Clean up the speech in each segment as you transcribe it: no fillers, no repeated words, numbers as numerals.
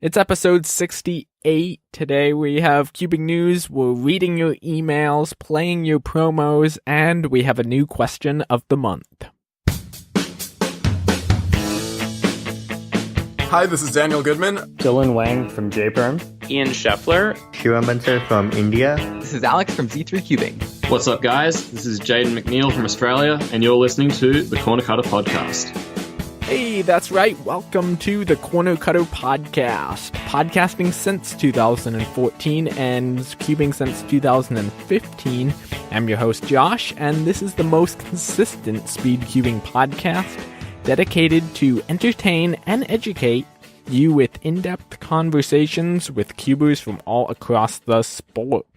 It's episode 68. Today we have Cubing News, we're reading your emails, playing your promos, and we have a new question of the month. Hi, this is Daniel Goodman. Dylan Wang from Perm. Ian Scheffler. Shiva Mansur from India. This is Alex from Z3 Cubing. What's up, guys? This is Jaden McNeil from Australia, and you're listening to the Corner Cutter Podcast. Hey, that's right. Welcome to the Corner Cutter Podcast. Podcasting since 2014 and cubing since 2015. I'm your host, Josh, and this is the most consistent speed cubing podcast dedicated to entertain and educate you with in-depth conversations with cubers from all across the sport.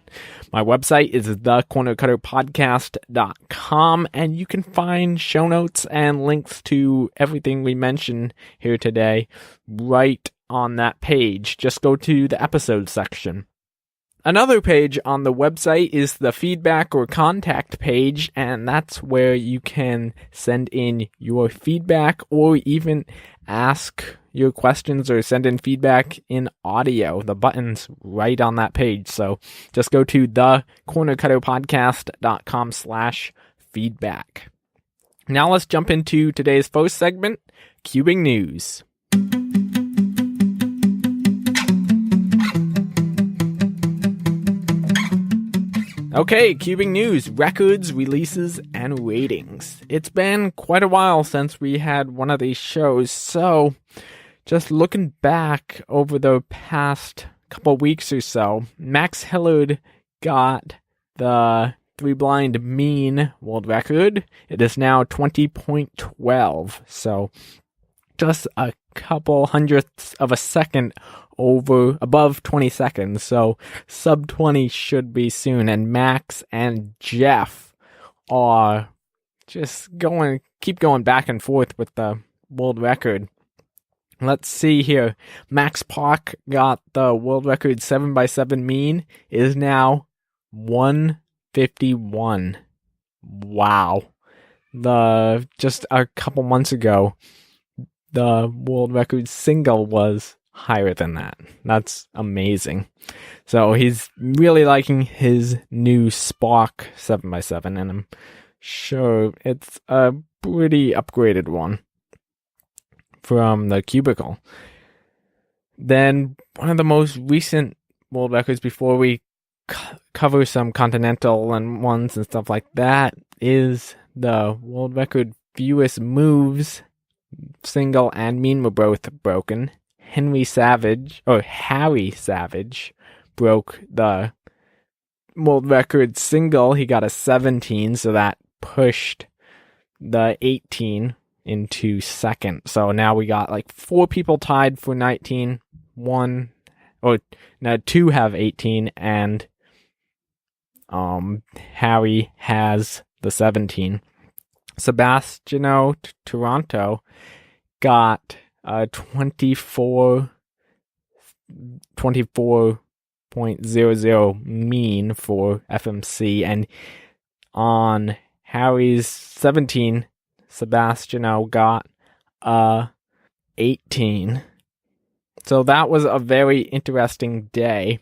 My website is thecornercutterpodcast.com, and you can find show notes and links to everything we mention here today right on that page. Just go to the episode section. Another page on the website is the feedback or contact page, and that's where you can send in your feedback or even ask your questions or send in feedback in audio. The button's right on that page. So just go to thecornercutterpodcast.com/feedback. Now let's jump into today's first segment, Cubing News. Okay, Cubing News, records, releases, and ratings. It's been quite a while since we had one of these shows, so just looking back over the past couple weeks or so, Max Hillard got the 3-blind mean world record. It is now 20.12, so just a couple hundredths of a second above 20 seconds, so sub 20 should be soon, and Max and Jeff are just keep going back and forth with the world record. Let's see here. Max Park got the world record 7x7 mean, is now 151. Wow. Just a couple months ago, the world record single was higher than that. That's amazing. So he's really liking his new Spark 7x7, and I'm sure it's a pretty upgraded one from the Cubicle. Then one of the most recent world records before we cover some continental and ones and stuff like that is the world record fewest moves, single and mean, were both broken. Harry Savage broke the world record single. He got a 17, so that pushed the 18 into second. So now we got like 4 people tied for 19. Two have 18, and Harry has the 17. Sebastiano Toronto got 24.00 mean for FMC, and on Harry's 17, Sebastiano got 18. So that was a very interesting day,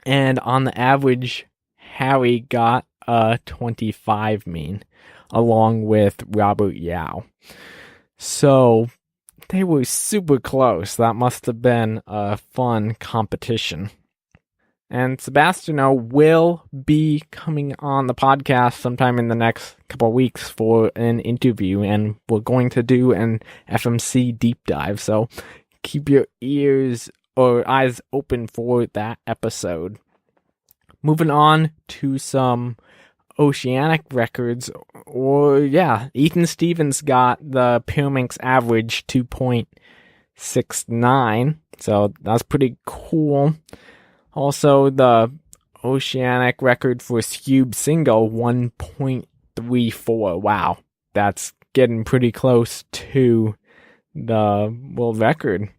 and on the average, Harry got a 25 mean, along with Robert Yao. So they were super close. That must have been a fun competition. And Sebastiano will be coming on the podcast sometime in the next couple of weeks for an interview, and we're going to do an FMC deep dive. So keep your ears or eyes open for that episode. Moving on to some oceanic records, Ethan Stevens got the Pyraminx average 2.69, so that's pretty cool. Also, the oceanic record for Scube single, 1.34. Wow, that's getting pretty close to the world record.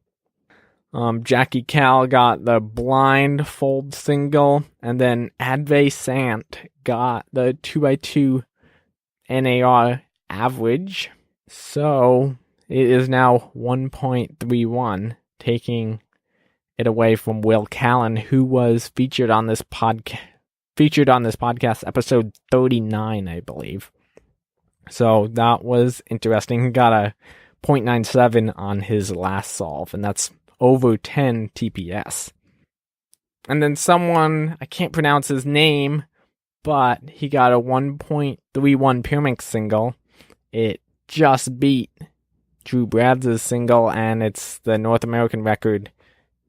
Jackie Cal got the blindfold single, and then Advay Sant got the 2x2 NAR average. So it is now 1.31, taking it away from Will Callan, who was featured on this podcast, episode 39, I believe. So that was interesting. He got a 0.97 on his last solve, and that's over 10 TPS. And then someone, I can't pronounce his name, but he got a 1.31 Pyraminx single. It just beat Drew Brads' single, and it's the North American record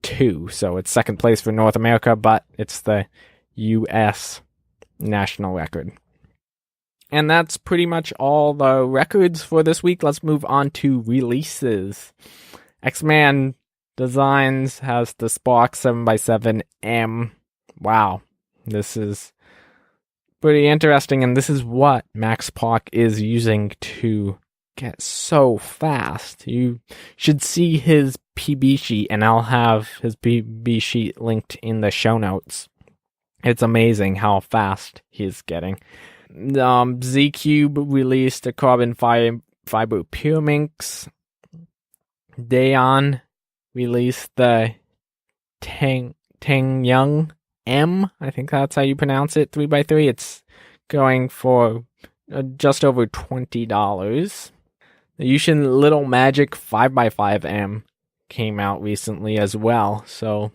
2. So it's second place for North America, but it's the US national record. And that's pretty much all the records for this week. Let's move on to releases. X-Man Designs has the Spark 7x7M. Wow, this is pretty interesting, and this is what Max Park is using to get so fast. You should see his PB sheet, and I'll have his PB sheet linked in the show notes. It's amazing how fast he's getting. Z-Cube released a carbon fiber Pyraminx. Dayon released the Young M. I think that's how you pronounce it. 3x3. It's going for just over $20. The Yushin Little Magic 5x5M came out recently as well. So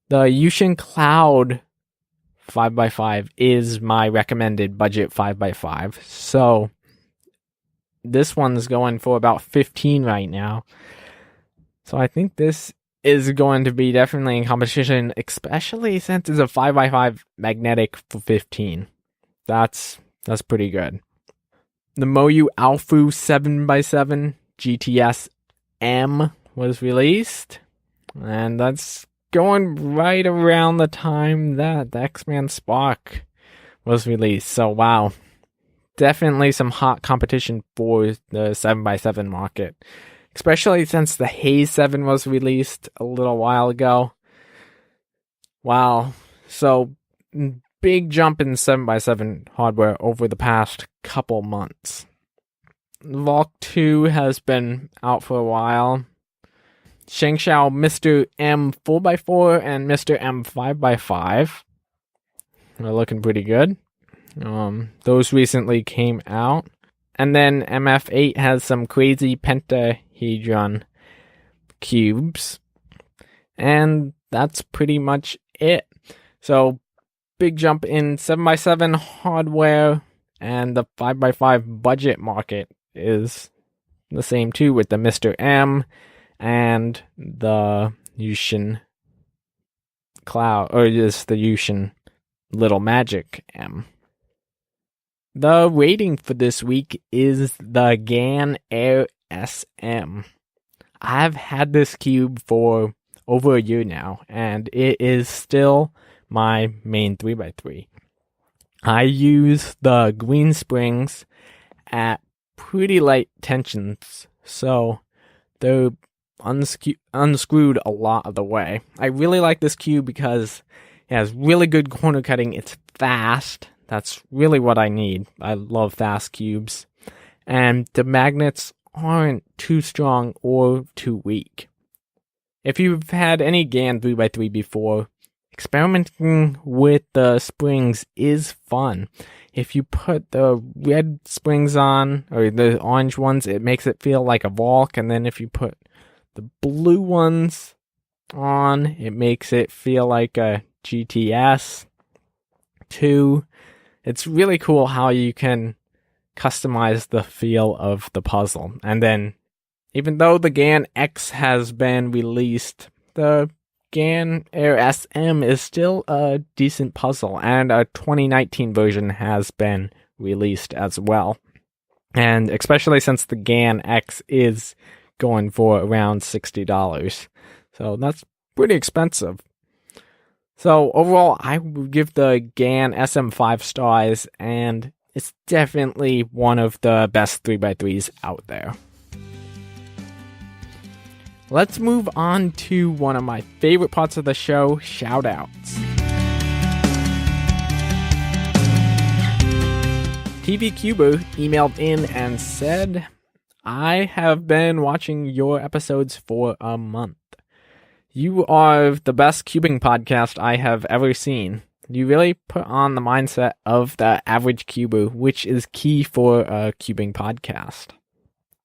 the Yushin Cloud 5x5 is my recommended budget 5x5. So this one's going for about 15 right now. So I think this is going to be definitely in competition, especially since it's a 5x5 magnetic for 15. That's pretty good. The Moyu Alfu 7x7 GTS M was released, and that's going right around the time that the X-Man Spark was released. So wow, definitely some hot competition for the 7x7 market, especially since the Haze 7 was released a little while ago. Wow, so big jump in 7x7 hardware over the past couple months. Valk 2 has been out for a while. Shengshao Mr. M 4x4 and Mr. M 5x5 are looking pretty good. Those recently came out. And then MF8 has some crazy pentahedron cubes. And that's pretty much it. So, big jump in 7x7 hardware, and the 5x5 budget market is the same too, with the Mr. M and the Yushin Cloud, or just the Yushin Little Magic M. The rating for this week is the GAN Air SM. I've had this cube for over a year now, and it is still my main 3x3. I use the green springs at pretty light tensions, so they're unscrewed a lot of the way. I really like this cube because it has really good corner cutting. It's fast. That's really what I need. I love fast cubes. And the magnets aren't too strong or too weak. If you've had any GAN 3x3 before, experimenting with the springs is fun. If you put the red springs on, or the orange ones, it makes it feel like a Valk, and then if you put the blue ones on, it makes it feel like a GTS 2. It's really cool how you can customize the feel of the puzzle. And then, even though the GAN X has been released, the GAN Air SM is still a decent puzzle, and a 2019 version has been released as well. And especially since the GAN X is going for around $60. So that's pretty expensive. So overall, I would give the GAN SM 5 stars, and it's definitely one of the best 3x3s out there. Let's move on to one of my favorite parts of the show, shoutouts. TVCuber emailed in and said, I have been watching your episodes for a month. You are the best cubing podcast I have ever seen. You really put on the mindset of the average cuber, which is key for a cubing podcast.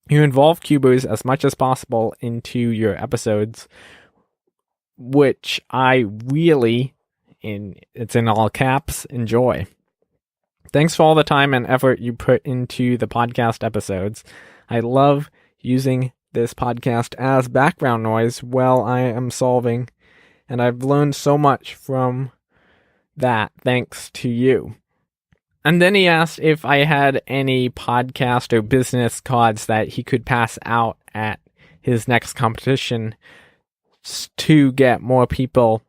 You involve cubers as much as possible into your episodes, which I really, it's in all caps, enjoy. Thanks for all the time and effort you put into the podcast episodes. I love using this podcast as background noise while I am solving, and I've learned so much from that thanks to you. And then he asked if I had any podcast or business cards that he could pass out at his next competition to get more people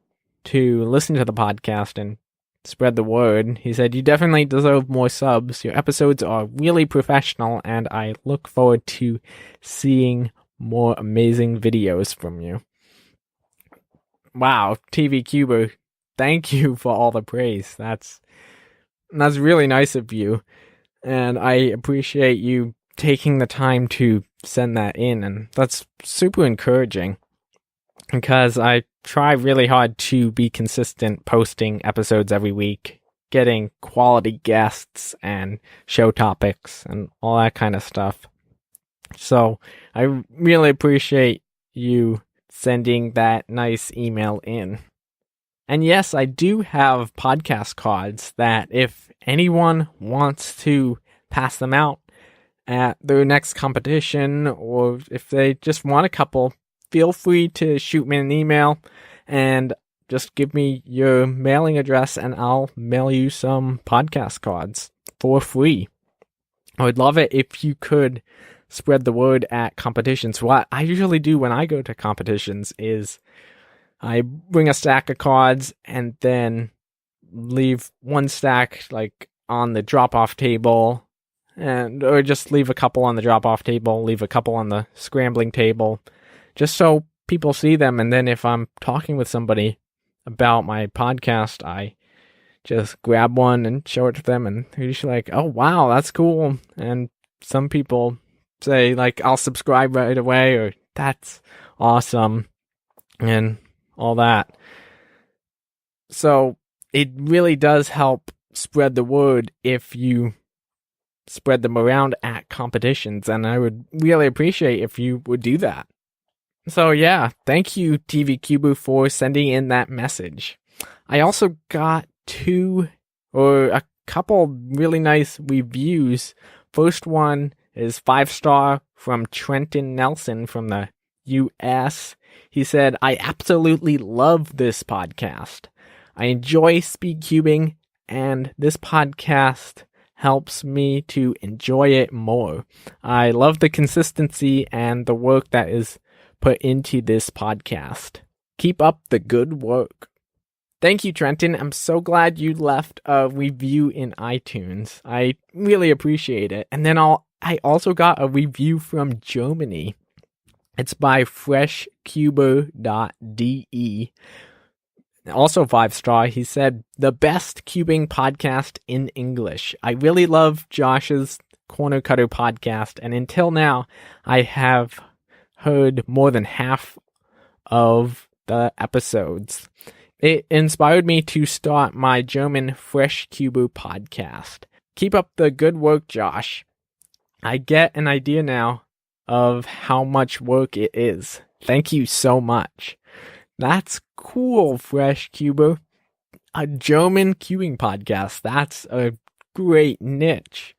to listen to the podcast and spread the word. He said, "You definitely deserve more subs. Your episodes are really professional, and I look forward to seeing more amazing videos from you." Wow, TV Cuber, thank you for all the praise. That's really nice of you, and I appreciate you taking the time to send that in, and that's super encouraging because I try really hard to be consistent posting episodes every week, getting quality guests and show topics and all that kind of stuff. So I really appreciate you sending that nice email in. And yes, I do have podcast cards that if anyone wants to pass them out at their next competition, or if they just want a couple, feel free to shoot me an email and just give me your mailing address and I'll mail you some podcast cards for free. I would love it if you could spread the word at competitions. What I usually do when I go to competitions is I bring a stack of cards and then leave one stack like on the drop-off table, or just leave a couple on the drop-off table, leave a couple on the scrambling table, just so people see them. And then if I'm talking with somebody about my podcast, I just grab one and show it to them, and they're usually like, "Oh wow, that's cool." And some people say like, "I'll subscribe right away," or "That's awesome," and all that. So it really does help spread the word if you spread them around at competitions, and I would really appreciate if you would do that. So yeah, thank you, TV Cuber, for sending in that message. I also got a couple really nice reviews. First one is 5-star from Trenton Nelson from the US. He said, "I absolutely love this podcast. I enjoy speed cubing, and this podcast helps me to enjoy it more. I love the consistency and the work that is put into this podcast. Keep up the good work." Thank you, Trenton. I'm so glad you left a review in iTunes. I really appreciate it. And then I also got a review from Germany. It's by freshcuber.de. Also 5-star. He said, "The best cubing podcast in English. I really love Josh's Corner Cutter podcast, and until now, I have heard more than half of the episodes. It inspired me to start my German Freshcuber podcast. Keep up the good work, Josh. I get an idea now of how much work it is. Thank you so much." That's cool, Freshcuber. A German cubing podcast. That's a great niche.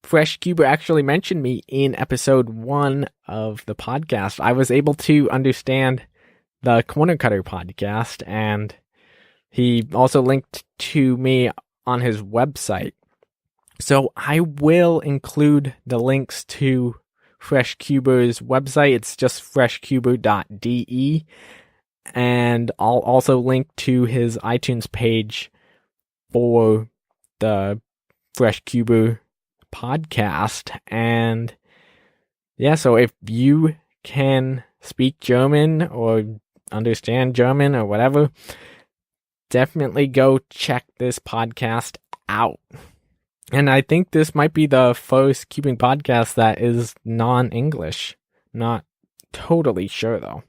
Freshcuber actually mentioned me in episode 1 of the podcast. I was able to understand the Corner Cutter podcast, and he also linked to me on his website. So I will include the links to Freshcuber's website. It's just freshcuber.de. And I'll also link to his iTunes page for the Freshcuber podcast. And yeah, so if you can speak German or understand German or whatever, definitely go check this podcast out. And I think this might be the first cubing podcast that is non-English. Not totally sure though.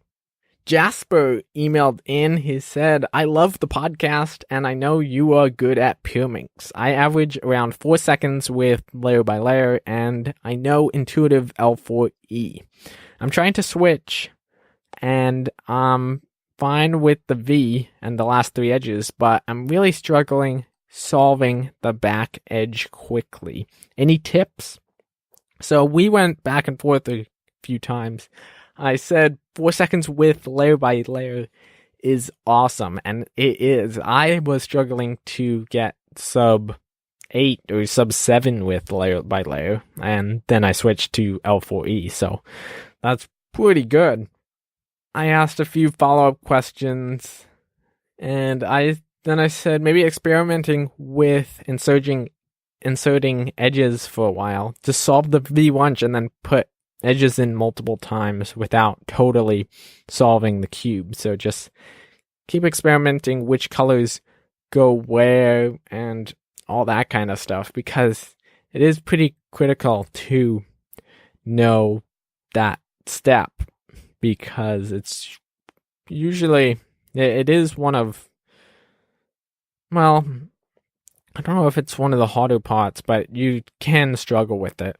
Jasper emailed in. He said, I love the podcast, and I know you are good at Pyraminx. I average around 4 seconds with layer by layer, and I know intuitive L4E. I'm trying to switch, and I'm fine with the V and the last 3 edges, but I'm really struggling solving the back edge quickly. Any tips? So we went back and forth a few times. I said 4 seconds with layer by layer is awesome, and it is. I was struggling to get sub 8 or sub 7 with layer by layer, and then I switched to L4E, so that's pretty good. I asked a few follow-up questions, and then I said maybe experimenting with inserting edges for a while to solve the V once and then put edges in multiple times without totally solving the cube. So just keep experimenting which colors go where and all that kind of stuff, because it is pretty critical to know that step, because it's usually, it is one of, well, I don't know if it's one of the harder parts, but you can struggle with it.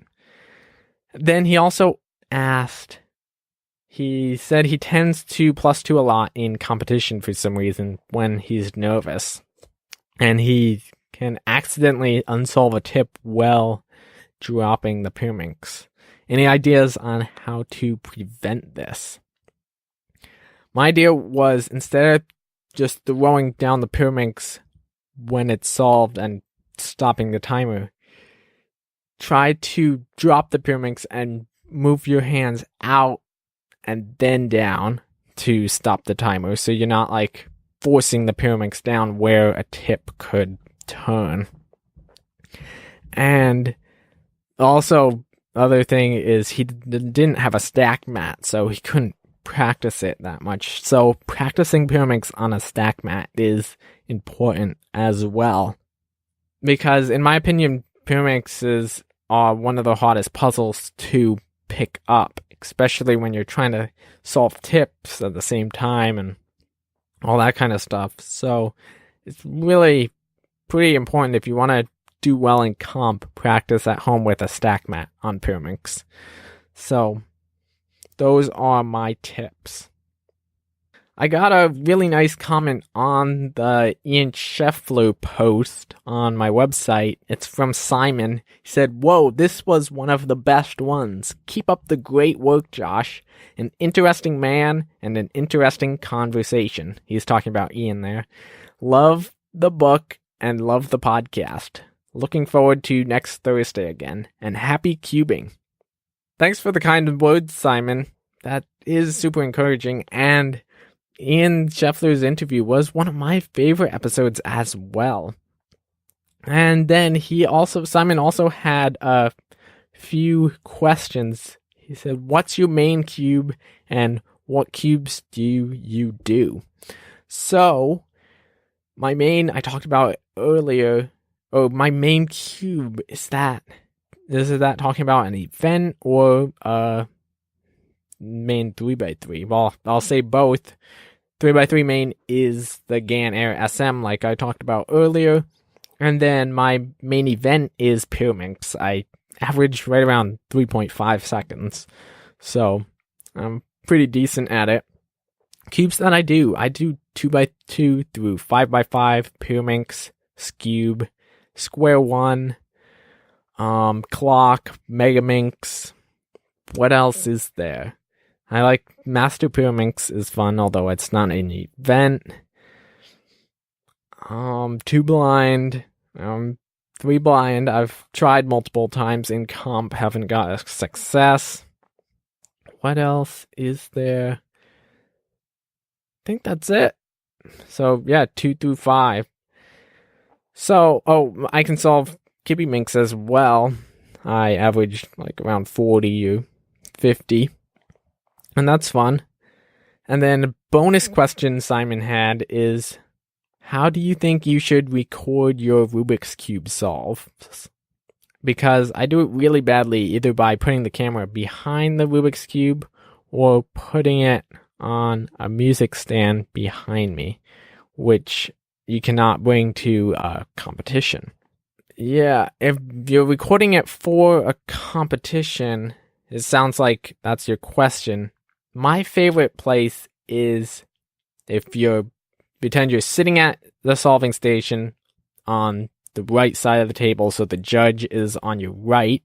Then he also asked, he said he tends to +2 a lot in competition for some reason when he's nervous. And he can accidentally unsolve a tip while dropping the Pyraminx. Any ideas on how to prevent this? My idea was, instead of just throwing down the Pyraminx when it's solved and stopping the timer, try to drop the Pyraminx and move your hands out and then down to stop the timer, so you're not like forcing the Pyraminx down where a tip could turn. And also, other thing is he didn't have a stack mat, so he couldn't practice it that much. So practicing Pyraminx on a stack mat is important as well, because in my opinion, Pyraminx are one of the hardest puzzles to pick up, especially when you're trying to solve tips at the same time and all that kind of stuff. So it's really pretty important, if you want to do well in comp, practice at home with a stack mat on Pyraminx. So those are my tips. I got a really nice comment on the Ian Scheffler post on my website. It's from Simon. He said, "Whoa, this was one of the best ones. Keep up the great work, Josh. An interesting man and an interesting conversation." He's talking about Ian there. "Love the book and love the podcast. Looking forward to next Thursday again. And happy cubing." Thanks for the kind words, Simon. That is super encouraging, and Ian Scheffler's interview was one of my favorite episodes as well. And then Simon also had a few questions. He said, "What's your main cube and what cubes do you do?" So, I talked about earlier. Oh, my main cube, is that talking about an event or main 3x3? Well, I'll say both. 3x3 main is the GAN Air SM, like I talked about earlier. And then my main event is Pyraminx. I average right around 3.5 seconds. So I'm pretty decent at it. Cubes that I do 2x2 through 5x5, Pyraminx, Scube, Square One, Clock, Megaminx. What else is there? I like Master Pyraminx is fun, although it's not an event. 2 blind, 3 blind. I've tried multiple times in comp, haven't got a success. What else is there? I think that's it. So yeah, 2 through 5. So, I can solve Pyraminx as well. I averaged like around 40 or 50. And that's fun. And then a bonus question Simon had is, how do you think you should record your Rubik's Cube solves? Because I do it really badly, either by putting the camera behind the Rubik's Cube or putting it on a music stand behind me, which you cannot bring to a competition. Yeah, if you're recording it for a competition, it sounds like that's your question. My favorite place is if pretend you're sitting at the solving station on the right side of the table, so the judge is on your right.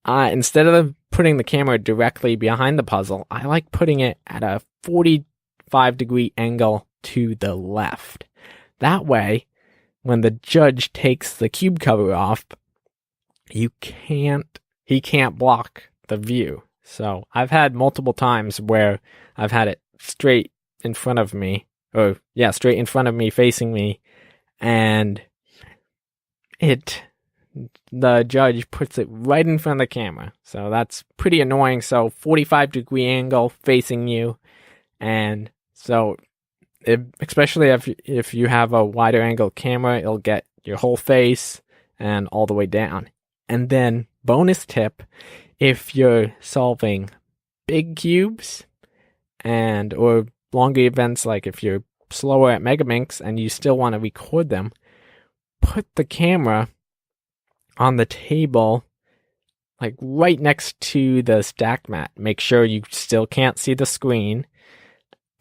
Instead of putting the camera directly behind the puzzle, I like putting it at a 45-degree angle to the left. That way, when the judge takes the cube cover off, he can't block the view. So I've had multiple times where I've had it straight in front of me, facing me, and the judge puts it right in front of the camera. So that's pretty annoying. So 45-degree angle facing you, and so especially if you have a wider angle camera, it'll get your whole face and all the way down. And then bonus tip, if you're solving big cubes or longer events, like if you're slower at Megaminx and you still want to record them, put the camera on the table, like right next to the stack mat. Make sure you still can't see the screen,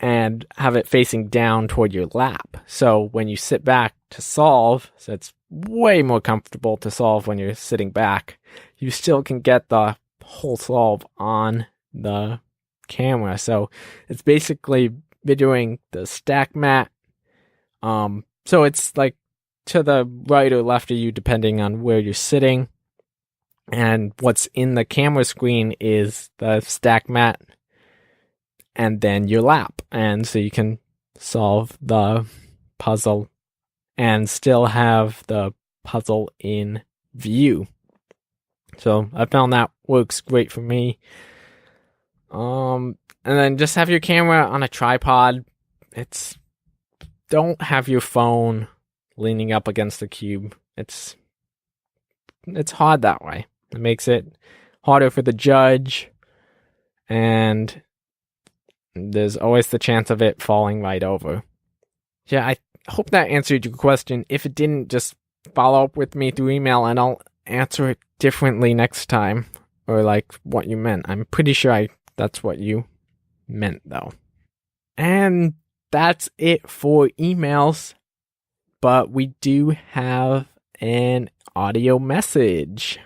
and have it facing down toward your lap. So when you sit back to solve, so it's way more comfortable to solve when you're sitting back, you still can get the whole solve on the camera. So it's basically videoing the stack mat. So it's like to the right or left of you, depending on where you're sitting. And what's in the camera screen is the stack mat and then your lap. And so you can solve the puzzle and still have the puzzle in view. So I found that works great for me. And then just have your camera on a tripod. Don't have your phone leaning up against the cube. It's hard that way. It makes it harder for the judge, and there's always the chance of it falling right over. Yeah, I hope that answered your question. If it didn't, just follow up with me through email and I'll answer it differently next time, or like what you meant. I'm pretty sure that's what you meant though. And that's it for emails, but we do have an audio message.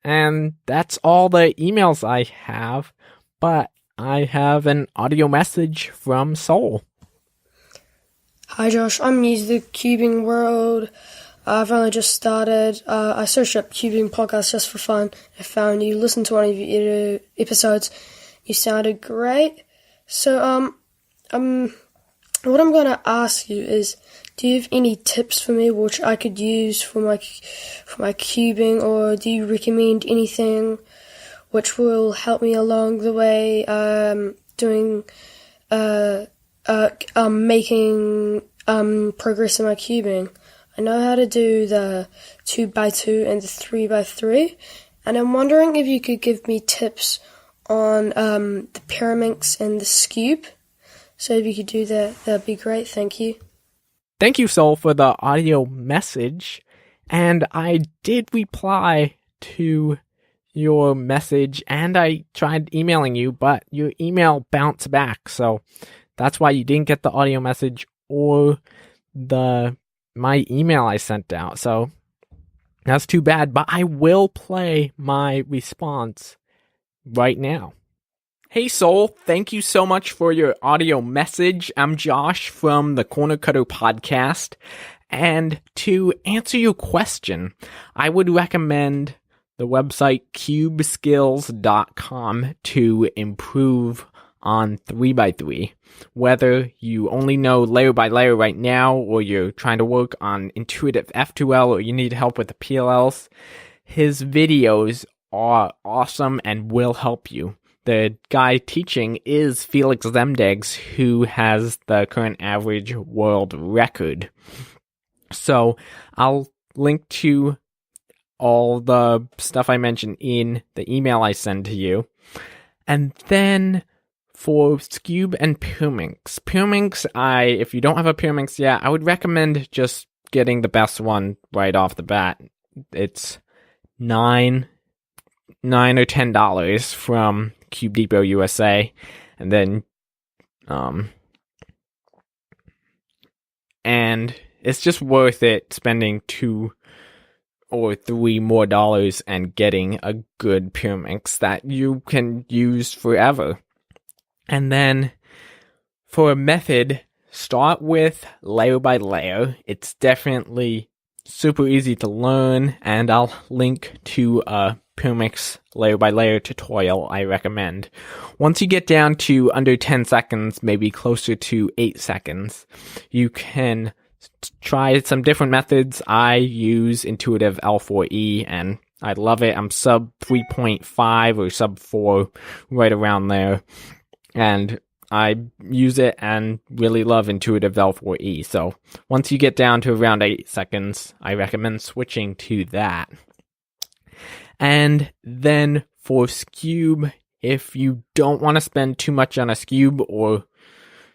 And that's all the emails I have, but I have an audio message from Soul. Hi Josh, I'm new to the cubing world. I've only just started. I searched up cubing podcast just for fun. I found you, listened to one of your episodes. You sounded great. So what I'm going to ask you is, do you have any tips for me which I could use for my cubing, or do you recommend anything which will help me along the way making progress in my cubing? I know how to do the 2x2 and the 3x3, and I'm wondering if you could give me tips on the Pyraminx and the Scube. So if you could do that, that'd be great. Thank you. Thank you, Soul, for the audio message. And I did reply to your message, and I tried emailing you, but your email bounced back. So that's why you didn't get the audio message or my email I sent out. So that's too bad, but I will play my response right now. Hey Soul, thank you so much for your audio message. I'm Josh from the Corner Cutter podcast, and to answer your question, I would recommend the website cubeskills.com to improve on 3x3. Whether you only know layer by layer right now, or you're trying to work on intuitive F2L, or you need help with the PLLs, his videos are awesome and will help you. The guy teaching is Felix Zemdegs, who has the current average world record. So I'll link to all the stuff I mentioned in the email I send to you. And then for Scube and Pyraminx. Pyraminx, if you don't have a Pyraminx yet, I would recommend just getting the best one right off the bat. It's $9 or $10 from Cube Depot USA, and then and it's just worth it spending $2 or $3 more and getting a good Pyraminx that you can use forever. And then for a method, start with layer by layer. It's definitely super easy to learn, and I'll link to a Pyraminx layer by layer tutorial I recommend. Once you get down to under 10 seconds, maybe closer to 8 seconds, you can try some different methods. I use intuitive L4E and I love it. I'm sub 3.5 or sub 4, right around there. And I use it and really love intuitive L4E. So once you get down to around 8 seconds, I recommend switching to that. And then for Scube, if you don't want to spend too much on a Scube, or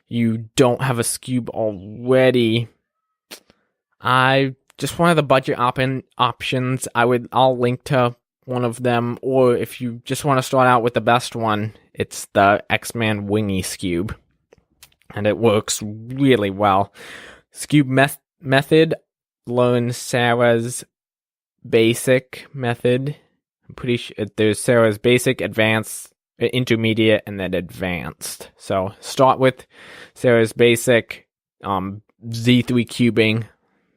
you don't have a Scube already, just one of the budget options. I'll link to one of them, or if you just want to start out with the best one, it's the X-Man Wingy Scube, and it works really well. Scube method learns Sarah's basic method. I'm pretty sure there's Sarah's basic, advanced, intermediate, and then advanced. So start with Sarah's basic. Z3 cubing,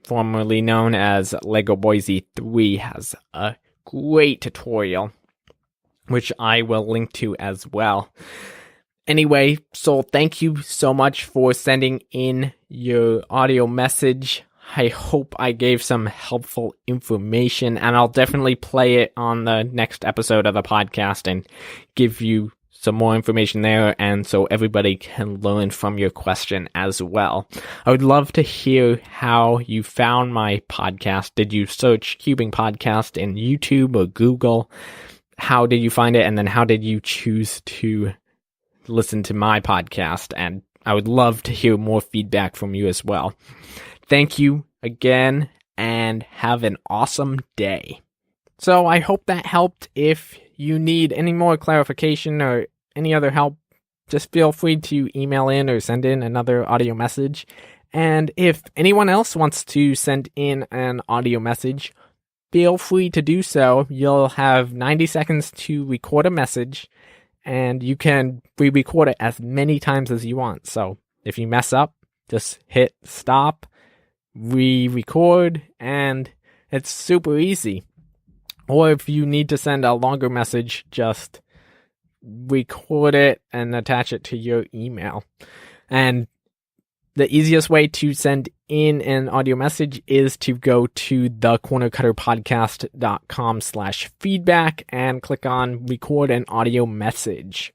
formerly known as Lego Boy Z3, has a great tutorial, which I will link to as well. Anyway, so thank you so much for sending in your audio message. I hope I gave some helpful information, and I'll definitely play it on the next episode of the podcast and give you some more information there, and so everybody can learn from your question as well. I would love to hear how you found my podcast. Did you search Cubing Podcast in YouTube or Google? How did you find it? And then how did you choose to listen to my podcast? And I would love to hear more feedback from you as well. Thank you again, and have an awesome day. So I hope that helped. If you need any more clarification or any other help, just feel free to email in or send in another audio message. And if anyone else wants to send in an audio message, feel free to do so. You'll have 90 seconds to record a message, and you can re-record it as many times as you want. So if you mess up, just hit stop, re-record, and it's super easy. Or if you need to send a longer message, just record it and attach it to your email. And the easiest way to send in an audio message is to go to thecornercutterpodcast.com/feedback and click on record an audio message.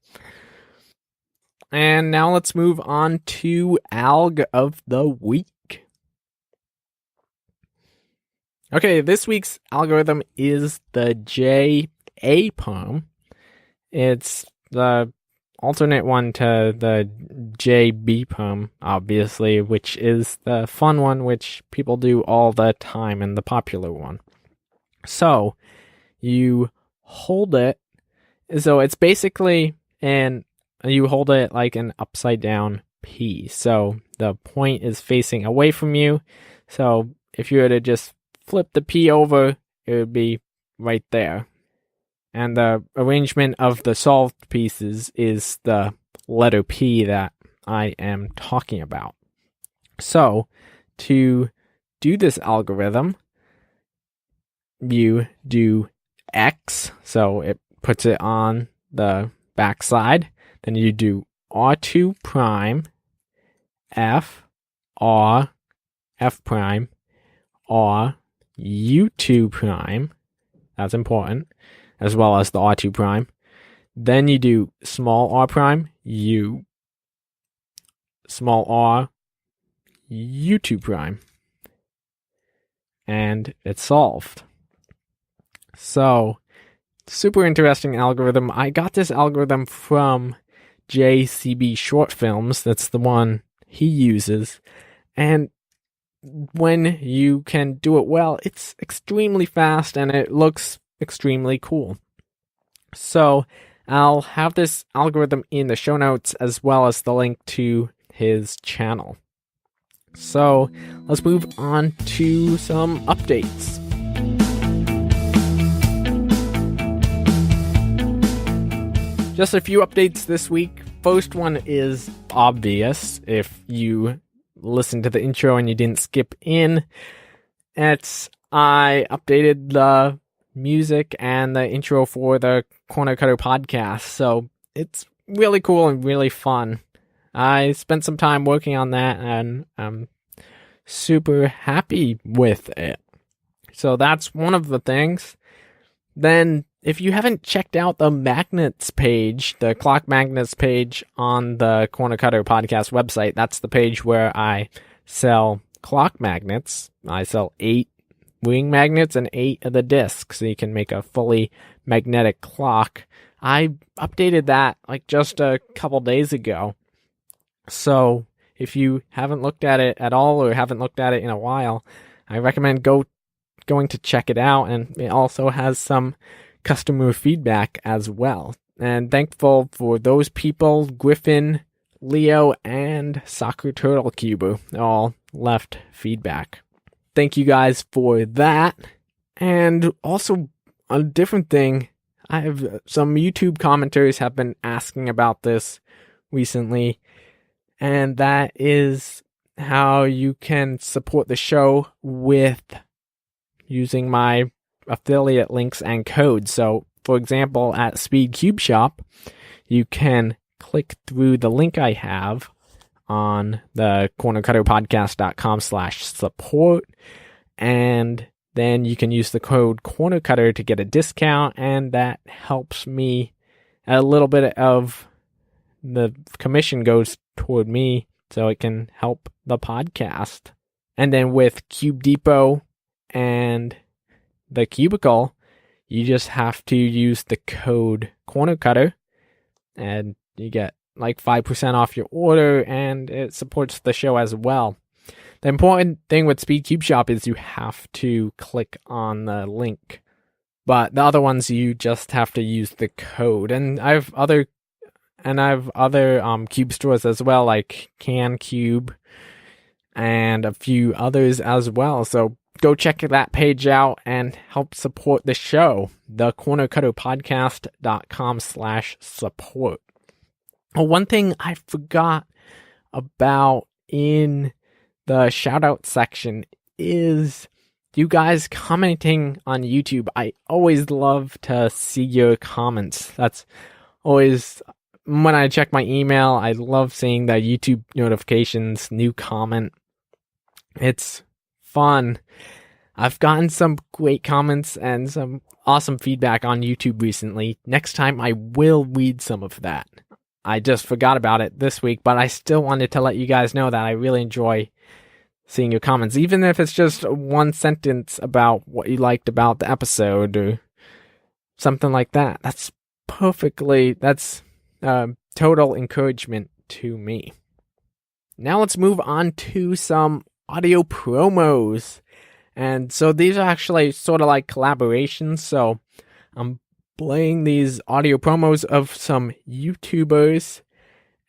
And now let's move on to Alg of the Week. Okay, this week's algorithm is the JA Perm. It's the alternate one to the JB Perm, obviously, which is the fun one, which people do all the time, and the popular one. So, you hold it, so it's basically you hold it like an upside down P. So, the point is facing away from you. So, if you were to just flip the P over, it would be right there. And the arrangement of the solved pieces is the letter P that I am talking about. So, to do this algorithm, you do X, so it puts it on the backside. Then you do R2 prime, F, R, F prime, R, U2 prime, that's important, as well as the R2 prime. Then you do small r prime, U, small r, U2 prime. And it's solved. So, super interesting algorithm. I got this algorithm from JCB Short Films. That's the one he uses. And when you can do it well, it's extremely fast and it looks extremely cool. So I'll have this algorithm in the show notes as well as the link to his channel. So let's move on to some updates. Just a few updates this week. First one is obvious if you listened to the intro and you didn't skip in. I updated the music and the intro for the Corner Cutter podcast, so it's really cool and really fun. I spent some time working on that and I'm super happy with it. So that's one of the things. Then, if you haven't checked out the magnets page, the clock magnets page on the Corner Cutter podcast website, that's the page where I sell clock magnets. I sell 8 ring magnets and 8 of the discs, so you can make a fully magnetic clock. I updated that like just a couple days ago. So if you haven't looked at it at all or haven't looked at it in a while, I recommend going to check it out. And it also has some customer feedback as well. And thankful for those people, Griffin, Leo, and Soccer Turtle Cuber, all left feedback. Thank you guys for that. And also a different thing, I have some YouTube commenters have been asking about this recently, and that is how you can support the show with using my affiliate links and codes. So, for example, at Speed Cube Shop, you can click through the link I have on the cornercutterpodcast.com/support, and then you can use the code cornercutter to get a discount, and that helps me. A little bit of the commission goes toward me, so it can help the podcast. And then with Cube Depot and the Cubicle, you just have to use the code cornercutter, and you get like 5% off your order, and it supports the show as well. The important thing with Speed Cube Shop is you have to click on the link, but the other ones you just have to use the code. And I have other cube stores as well, like Can Cube and a few others as well. So go check that page out and help support the show. The cornercutterpodcast.com/support. Oh, one thing I forgot about in the shout out section is you guys commenting on YouTube. I always love to see your comments. That's always, when I check my email, I love seeing the YouTube notifications, new comment. It's fun. I've gotten some great comments and some awesome feedback on YouTube recently. Next time I will read some of that. I just forgot about it this week, but I still wanted to let you guys know that I really enjoy seeing your comments, even if it's just one sentence about what you liked about the episode or something like that. That's total encouragement to me. Now let's move on to some audio promos. And so these are actually sort of like collaborations. So I'm playing these audio promos of some YouTubers,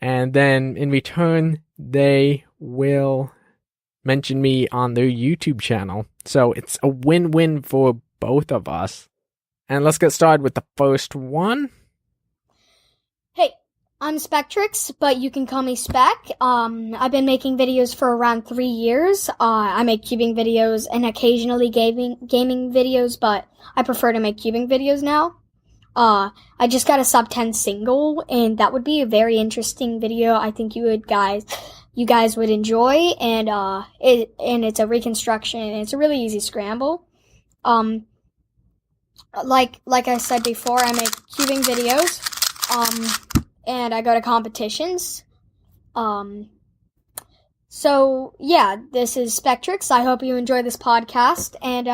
and then in return, they will mention me on their YouTube channel. So it's a win-win for both of us. And let's get started with the first one. Hey, I'm Spectrix, but you can call me Spec. I've been making videos for around 3 years. I make cubing videos and occasionally gaming videos, but I prefer to make cubing videos now. I just got a sub 10 single, and that would be a very interesting video. I think you guys would enjoy, and it's a reconstruction, and it's a really easy scramble. Like I said before, I make cubing videos, and I go to competitions. So yeah, this is Spectrix. I hope you enjoy this podcast, and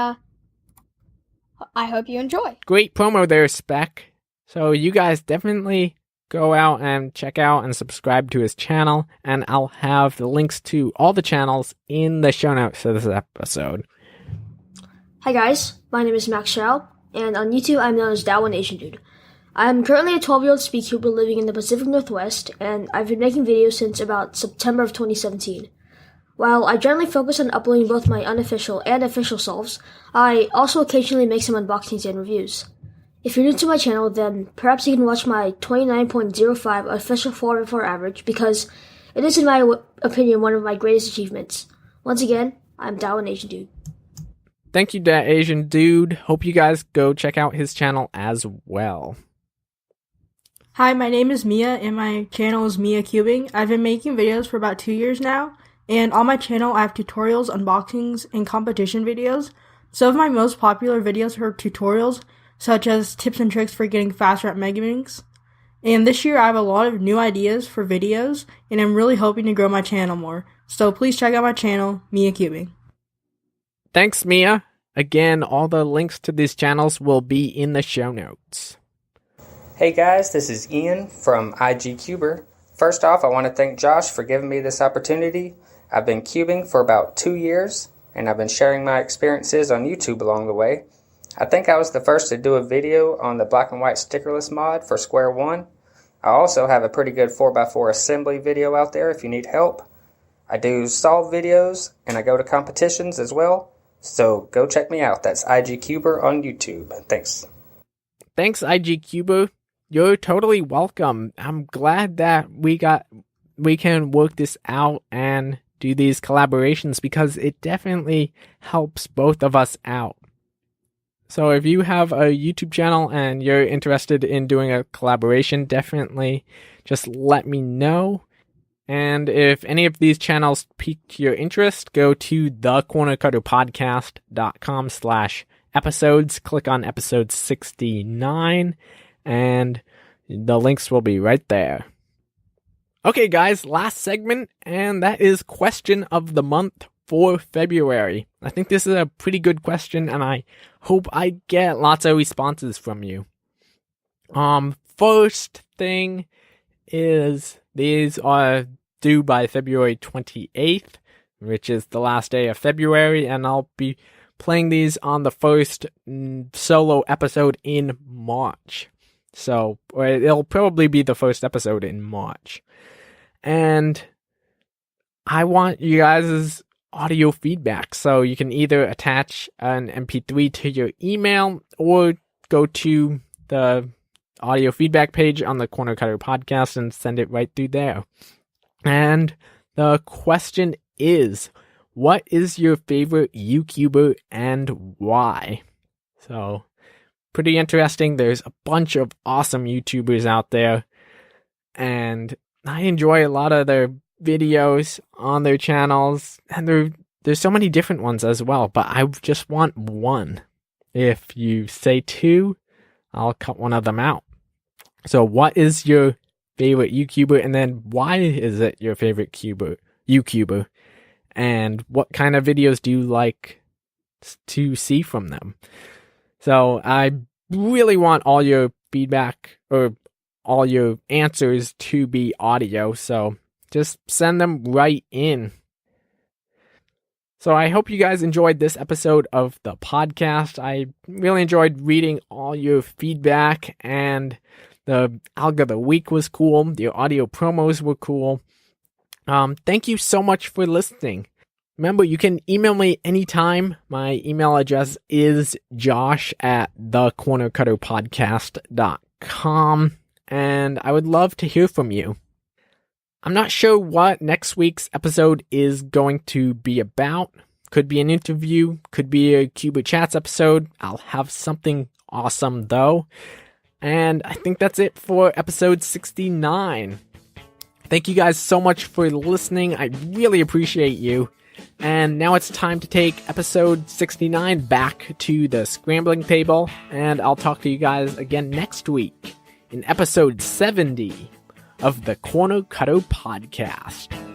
I hope you enjoy. Great promo there, Spec. So you guys definitely go out and check out and subscribe to his channel, and I'll have the links to all the channels in the show notes for this episode. Hi guys, my name is MacLeod, and on YouTube I'm known as that one Asian dude. I'm currently a 12-year-old speedcuber living in the Pacific Northwest, and I've been making videos since about September of 2017. While I generally focus on uploading both my unofficial and official solves, I also occasionally make some unboxings and reviews. If you're new to my channel, then perhaps you can watch my 29.05 official 4x4 average, because it is, in my opinion, one of my greatest achievements. Once again, I'm Darwin Asian Dude. Thank you, that Asian dude. Hope you guys go check out his channel as well. Hi, my name is Mia, and my channel is Mia Cubing. I've been making videos for about 2 years now, and on my channel I have tutorials, unboxings, and competition videos. Some of my most popular videos are tutorials, such as tips and tricks for getting faster at Pyraminx. And this year I have a lot of new ideas for videos, and I'm really hoping to grow my channel more. So please check out my channel, Mia Cubing. Thanks, Mia. Again, all the links to these channels will be in the show notes. Hey guys, this is Ian from YouCuber. First off, I want to thank Josh for giving me this opportunity. I've been cubing for about 2 years, and I've been sharing my experiences on YouTube along the way. I think I was the first to do a video on the black and white stickerless mod for Square One. I also have a pretty good 4x4 assembly video out there if you need help. I do solve videos, and I go to competitions as well. So go check me out. That's YouCuber on YouTube. Thanks. Thanks, YouCuber. You're totally welcome. I'm glad that we can work this out and do these collaborations, because it definitely helps both of us out. So if you have a YouTube channel and you're interested in doing a collaboration, definitely just let me know. And if any of these channels pique your interest, go to thecornercutterpodcast.com/episodes, click on episode 69, and the links will be right there. Okay, guys, last segment, and that is question of the month for February. I think this is a pretty good question, and I hope I get lots of responses from you. First thing is, these are due by February 28th, which is the last day of February, and I'll be playing these on the first solo episode in March. So, it'll probably be the first episode in March. And I want you guys' audio feedback, so you can either attach an MP3 to your email or go to the audio feedback page on the Corner Cutter podcast and send it right through there. And the question is, what is your favorite YouTuber and why? So, pretty interesting. There's a bunch of awesome YouTubers out there, and I enjoy a lot of their videos on their channels, and there's so many different ones as well, but I just want one. If you say two, I'll cut one of them out. So what is your favorite YouTuber, and then why is it your favorite YouTuber, and what kind of videos do you like to see from them? So I really want all your feedback or all your answers to be audio, so just send them right in. So I hope you guys enjoyed this episode of the podcast. I really enjoyed reading all your feedback, and the alg of the week was cool. Your audio promos were cool. Thank you so much for listening. Remember, you can email me anytime. My email address is josh@thecornercutterpodcast.com, and I would love to hear from you. I'm not sure what next week's episode is going to be about. Could be an interview, could be a Cuber Chats episode. I'll have something awesome though. And I think that's it for episode 69. Thank you guys so much for listening. I really appreciate you. And now it's time to take episode 69 back to the scrambling table, and I'll talk to you guys again next week in episode 70 of the Corner Cutter Podcast.